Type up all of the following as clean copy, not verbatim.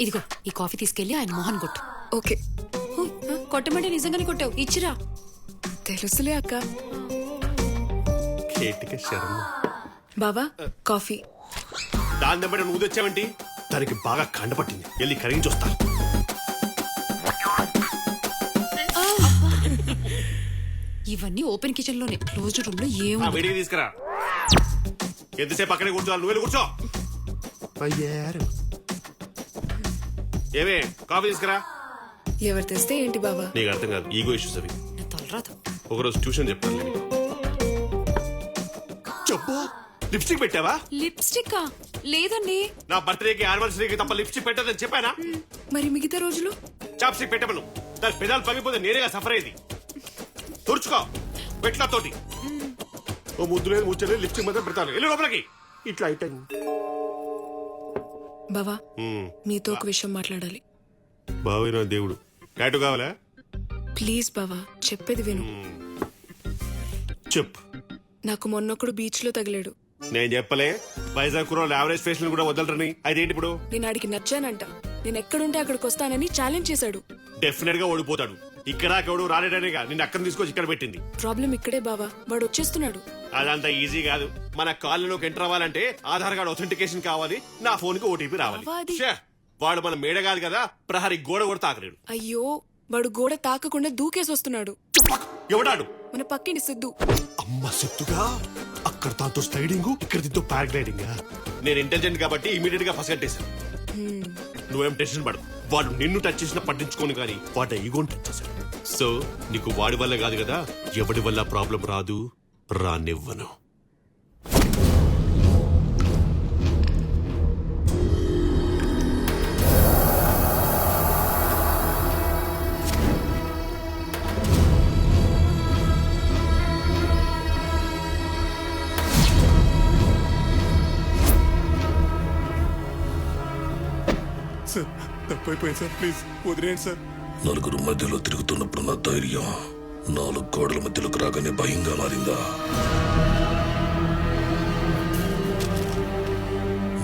ఇదిగో ఈ కాఫీ తీసుకెళ్లి ఆయన మోహన్ కొట్టు. ఓకే. కొట్టమంటే నిజంగానే కొట్టావు, ఇచ్చిరా. తెలుసులే అక్క. కేటిక శర్మ. బావా కాఫీ. దాని దెబ్బ నువ్వు తెచ్చావంటి? దానికి బాగా కండపట్టింది, వెళ్ళి కరిగించి వస్తా. ఇవన్నీ ఓపెన్ కిచెన్ లోనే, క్లోజ్డ్ రూమ్ లో ఆ వేడికి తీసుకురా. ఎంతసేపు అక్కడే కూర్చోవాలి, నువ్వు వెళ్ళి కూర్చో. అయ్యారు ఏమే కాఫీ తీసుకురా. ఎవరు తెస్తే ఏంటి బావా? నీకు అర్థం కాదు, ఈగో ఇష్యూస్ అవి. నా తలరాదు. ఒకరోజు ట్యూషన్ చెప్తాను. చెప్పు, లిప్స్టిక్ పెట్టావా? లిప్స్టిక్ లేదండి. నా బర్త్డేకి యానివర్సరీకి తప్ప లిప్స్టిక్ పెట్టదని చెప్పానా? మరి మిగతా రోజులు? చాప్స్టిక్ పెట్టమను. దాని పెదాలు పగిపోతే నేనేగా సఫర్ అయ్యింది. తుడుచుకో పెట్ల తోటి. ఓ ముద్దు లేదు ముచ్చలేదు, లిప్స్టిక్ మాత్రం పెడతాను. వెళ్ళి లోపలికి. ఇట్లా అయిపోయింది. బావా మీతో ఒక విషయం మాట్లాడాలి. బావే నా దేవుడు. టాటూ కావాలా? ప్లీజ్ బావా, చెప్పేది విను. చెప్పు. నాకు మొన్నొక్కడు బీచ్ లో తగిలాడు. నేను చెప్పలే వైజాగ్ కుర్రోళ్ళు యావరేజ్ ఫేస్ కూడా వదలరని? అదేంటి ఇప్పుడు? నేను ఆడికి నచ్చానంట. నేను ఎక్కడుంటే అక్కడికి వస్తానని ఛాలెంజ్ చేశాడు. డెఫినెట్ గా ఓడిపోతాడు. ఇక్కడ ఎవడు రాలేడనేగా నిన్ను అక్కడ తీసుకొచ్చి ఇక్కడ పెట్టింది. ప్రాబ్లం ఇక్కడే బావా, వాడు వచ్చేస్తున్నాడు. అదంతా ఈజీ కాదు. మన కాలనీలోకి ఎంటర్ అవ్వాలంటే ఆధార్ కార్డ్ అథెంటికేషన్ కావాలి, నా ఫోన్ కి ఓటీపీ రావాలి. అవ్వది. ఛే, వాడు మన మేడ కాదు కదా, ప్రహరీ గోడ కూడా తాకలేడు. అయ్యో, వాడు గోడ తాకకుండా దూకేసి వస్తున్నాడు. ఎవడాడు? మన పక్కింటి సిద్ధు. అమ్మ సిద్ధుగా? అక్కడ తాతో స్లైడింగ్, ఇక్కడ దీంతో పారాగ్లైడింగ్. నేను ఇంటెలిజెంట్ కాబట్టి ఇమీడియట్ గా ఫస్ట్ నువ్వేం టెన్షన్ పడదు. వాడు నిన్ను టచ్ చేసినా పట్టించుకోను కానీ వాడు ఈగోని టచ్ చేశాడు. సో నీకు వాడి వల్ల కాదు కదా, ఎవడి వల్ల ప్రాబ్లం రాదు, రానివ్వను. సార్ తప్పైపోయింది సార్, ప్లీజ్ వదిలేయండి సార్. నలుగురు మధ్యలో తిరుగుతున్నప్పుడు నా ధైర్యం 4 గోడల మధ్యలోకి రాగానే భయంగా మారిందా?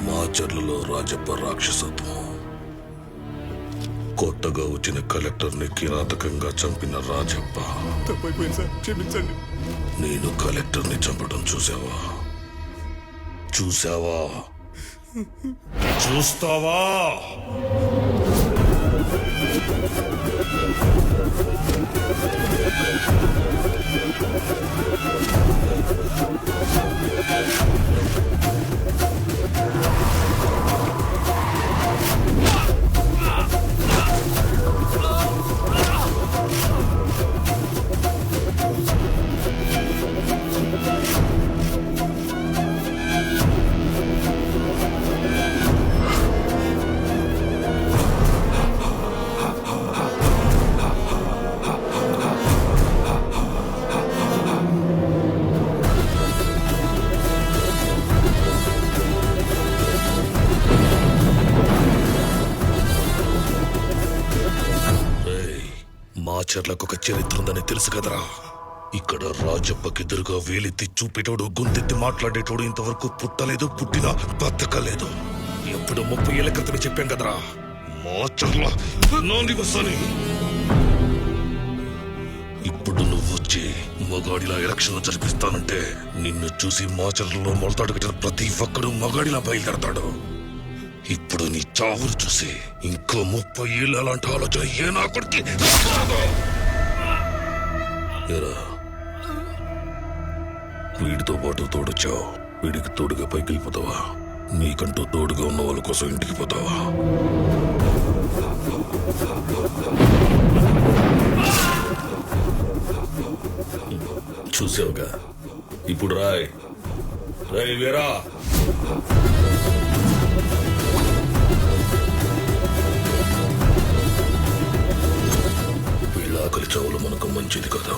మాచర్లలో రాజప్ప రాక్షసత్వం, కొత్తగా వచ్చిన కలెక్టర్ని కిరాతకంగా చంపిన రాజప్ప. తప్పైపోయింది సార్, క్షమించండి. నేను కలెక్టర్ని చంపడం చూసావా? చూస్తావా? మాచర్లకు ఒక చరిత్ర ఉందని తెలుసు కదరా. ఇక్కడ రాజప్పకెదురుగా వేలెత్తి చూపేటోడు, గొంతెత్తి మాట్లాడేటోడు ఇంతవరకు పుట్టలేదు, పుట్టినా బతకలేదు. ఎప్పుడు 30 ఏళ్ల క్రితమే చెప్పాం కదరా, మాచర్ల నా నివసాన్ని. ఇప్పుడు నువ్వు వచ్చి మగాడిలా ఎలక్షన్లు జరిపిస్తానంటే నిన్ను చూసి మాచర్లలో మొలతాడు కట్టిన ప్రతి ఒక్కడు మగాడిలా బయలుదేరతాడు. ఇప్పుడు నీ చావును చూసి ఇంకో 30 ఏళ్ళు అలాంటి ఆలోచన ఏ నా కొడుకు. వీడితో పాటు తోడొచ్చావు, వీడికి తోడుగా పైకి వెళ్ళిపోతావా? నీకంటూ తోడుగా ఉన్న వాళ్ళ కోసం ఇంటికి పోతావా? చూసావుగా, ఇప్పుడు రాయ్ వీరా. ఆకలి చావులు మనకు మంచిది కదా.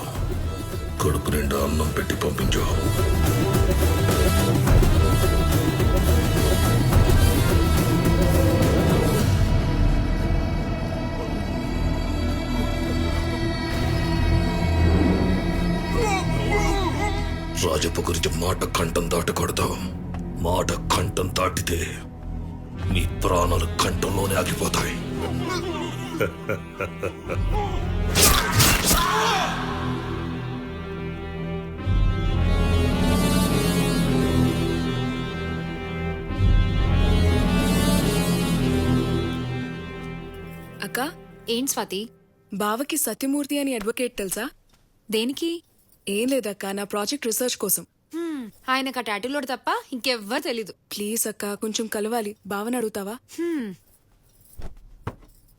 కడుపు నిండా అన్నం పెట్టి పంపించావు. రాజప్ప గురించి మాట కంఠం దాటకూడదు. మాట కంఠం దాటితే నీ ప్రాణాలు కంఠంలోనే ఆగిపోతాయి. అక్క, ఏంటి స్వాతి? బావకి సత్యమూర్తి అని అడ్వకేట్ తెలుసా? దేనికి? ఏం లేదక్క, నా ప్రాజెక్ట్ రీసెర్చ్ కోసం. ఆయనకు ఆ టాటూలోడు తప్ప ఇంకెవ్వరు తెలీదు. ప్లీజ్ అక్క, కొంచెం కలవాలి. బావని అడుగుతావా?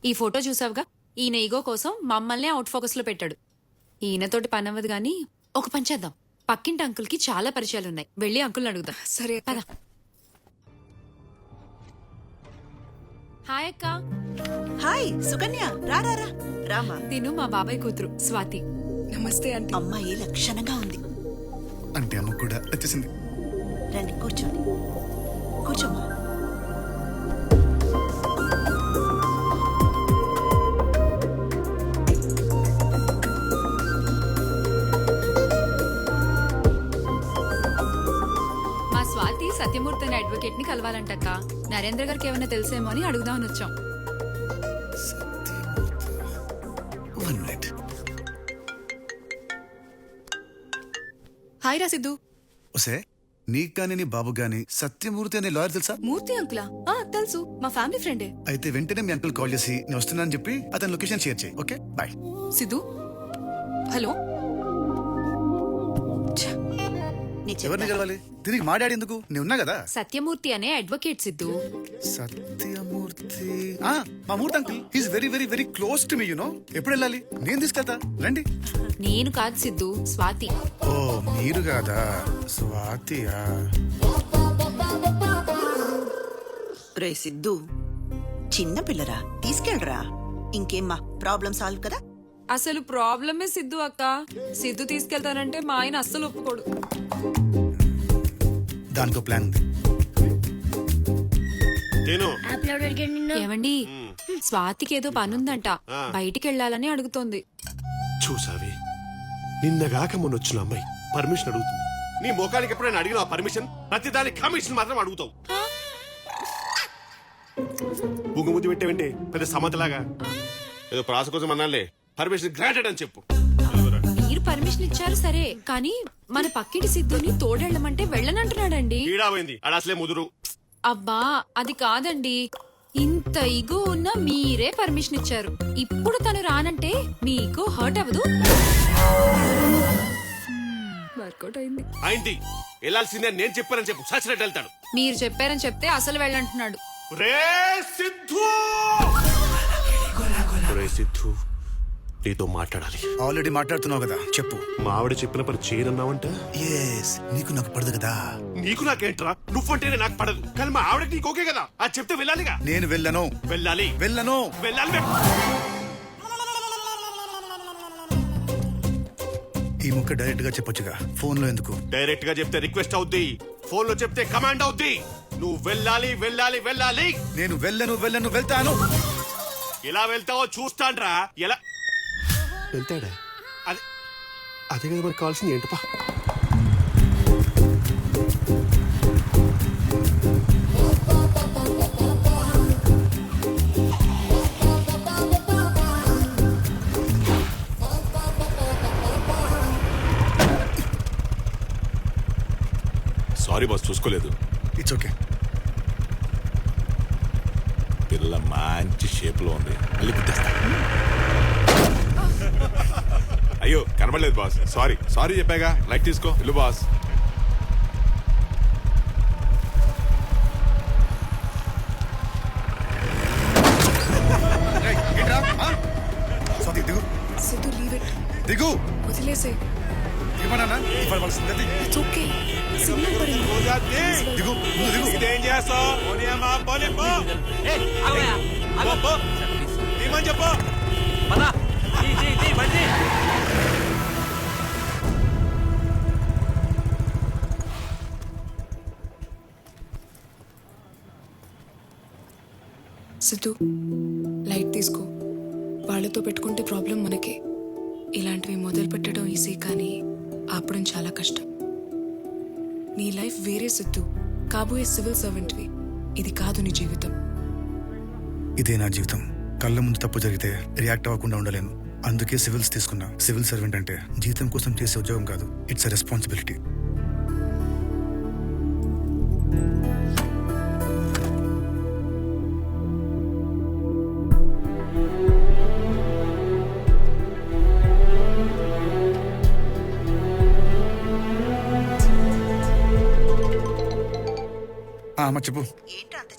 ఈ ఫోటో చూసావుగా, ఈయన ఈగో కోసం మమ్మల్ని అవుట్ ఫోకస్ లో పెట్టాడు. ఈయనతోటి పని అవ్వదు గానీ ఒక పని చేద్దాం. పక్కింటి అంకుల్ కి చాలా పరిచయాలున్నాయి, వెళ్ళి అంకుల్ని అడుగుదాం. సరే అక్క. పద. హాయ్ అక్క. హాయ్ సుకన్య, రా రా రా రామా. తిను మా బాబాయ్ కూతురు స్వాతి. నమస్తే ఆంటీ. అమ్మాయి లక్షణంగా ఉంది. అంటే అమ్మ కూడా వచ్చేసింది. రండి కూర్చోండి, కూర్చోమ్మా. మా స్వాతి సత్యమూర్తి అనే అడ్వకేట్ ని కలవాలంటక్క. నరేంద్ర గారికి ఏమైనా తెలిసేమో అని అడుగుదామని వచ్చాం. One minute. హాయ్ రా సిద్ధు. ఒసే నీకు గాని నీ బాబు గాని సత్యమూర్తి అనే లాయర్ తెలుసా? మూర్తి అంకులా? తెలుసు, మా ఫ్యామిలీ ఫ్రెండే. అయితే వెంటనే మీ అంకుల్ కాల్ చేసి నేను వస్తున్నానని చెప్పి అతని లొకేషన్ షేర్ చేయి. Okay bye. సిద్ధు, హలో. ఎవరిని కలవాలి? దీనికి మా డాడీ ఎందుకు? నేను ఉన్నా కదా. సత్యమూర్తి అనే అడ్వకేట్ సిద్ధు. సత్యమూర్తి మా Murthy uncle. He's very very very close to me you know. ఎప్పుడు వెళ్ళాలి? నేను తీసుకెళ్తా, రండి. నేను కాదు సిద్ధు, స్వాతి. ఓ మీరు కాదా? స్వాతియా? రే సిద్ధు, చిన్న పిల్లరా, తీసుకెళ్ళరా. ఇంకేమ్మా, ప్రాబ్లం సాల్వ్ కదా. అసలు ప్రాబ్లమే సిద్ధు అక్క. సిద్ధు తీసుకెళ్తానంటే మా ఆయన అస్సలు ఒప్పుకోడు. దానికో ప్లాన్ ఉంది. ఏమండి, స్వాతికి ఏదో పనుందంట, బయటికి వెళ్ళాలని అడుగుతోంది. చూసావి, నిన్నగాక మొన్న వచ్చిన అమ్మాయి పర్మిషన్ అడుగుతుంది. నీ ముఖానికి ఎప్పుడైనా అడిగిన పర్మిషన్? ప్రతి దానికి కమిషన్ మాత్రం అడుగుతావు. బుంగుముద్దు పెట్టేవండి పెద్ద సమతలాగా. ఏదో ప్రాస కోసం అన్నాలే, పర్మిషన్ గ్రాంటెడ్ అని చెప్పు. మీరు పర్మిషన్ ఇచ్చారు సరే, కానీ మన పక్కింటి సిద్ధుని తోడెళ్ళమంటే వెళ్ళనంటున్నాడండి. ఈడాపోయింది, అడ అసలే ముదురు. అబ్బా అది కాదండి, ఇంత ఇగో ఉన్నా మీరే పర్మిషన్ ఇచ్చారు. ఇప్పుడు తను రానంటే మీకు హర్ట్ అవ్వదు? వర్కౌట్ అయింది. అయింది, వెళ్ళాల్సిందే నేను చెప్పానని చెప్పు. సచ్చినట్టు వెళ్తాడు. మీరు చెప్పారని చెప్తే అసలు వెళ్ళంటున్నాడు. రే సిద్ధు, రే సిద్ధు, నీతో మాట్లాడాలి. ఆల్రెడీ మాట్లాడుతున్నావు కదా, చెప్పు. మా ఆవిడ చెప్పిన పని చేయనన్నావంట. ఎస్, నీకు నాకు పడదు కదా. నీకు నాకేంట్రా, నువ్వంటేనే నాకు పడదు, కానీ మా ఆవిడకి నీకు ఓకే కదా. అది చెప్తే వెళ్ళాలిగా. నేను వెళ్ళను. వెళ్ళాలి, వెళ్ళను. వెళ్ళాలి. ఈ ముక్క డైరెక్ట్ గా చెప్పొచ్చుగా, ఫోన్ లో ఎందుకు? డైరెక్ట్ గా చెప్తే రిక్వెస్ట్ అవుద్ది, ఫోన్ లో చెప్తే కమాండ్ అవుద్ది. నువ్వు వెళ్ళాలి, వెళ్ళాలి, వెళ్ళాలి. నేను వెళ్ళను, వెళ్ళను, వెళ్తాను. ఎలా వెళ్తావో చూస్తాన్రా. ఎలా వెళ్తాడా? అదే అదే కదా మనకు కావాల్సింది. ఏంటపా? సారీ బాస్, చూసుకోలేదు. It's okay. పిల్ల మంచి షేప్ లో ఉంది, మళ్ళీ గుర్తిస్తా. అయ్యో కనబడలేదు బాస్, సారీ. సారీ చెప్పాగా, లైట్ తీసుకో. ఇల్లు బాస్. స్వాతి దిగు. Siddhu, leave it. దిగు. వదిలేసే. ఏమన్నా ఇవాళ వాళ్ళ సంగతి. It's okay. సిగ్నల్ పడింది. దిగు, ముందు దిగు. ఇదేం చేస్తావు? చెప్పు. సిద్ధు, లైట్ తీసుకో. వాళ్ళతో పెట్టుకుంటే ప్రాబ్లం మనకే. ఇలాంటివి మొదలు పెట్టడం ఈజీ, కానీ ఆపడం చాలా కష్టం. నీ లైఫ్ వేరే సిద్ధు, కాబోయే సివిల్ సర్వెంట్వి. ఇది కాదు నీ జీవితం. ఇదే నా జీవితం. కళ్ళ ముందు తప్పు జరిగితే రియాక్ట్ అవ్వకుండా ఉండలేను. అందుకే సివిల్స్ తీసుకున్నా. సివిల్ సర్వెంట్ అంటే జీతం కోసం చేసే ఉద్యోగం కాదు, ఇట్స్ ఎ రెస్పాన్సిబిలిటీ. అమ్మ చెప్పు. ఏంటి అంత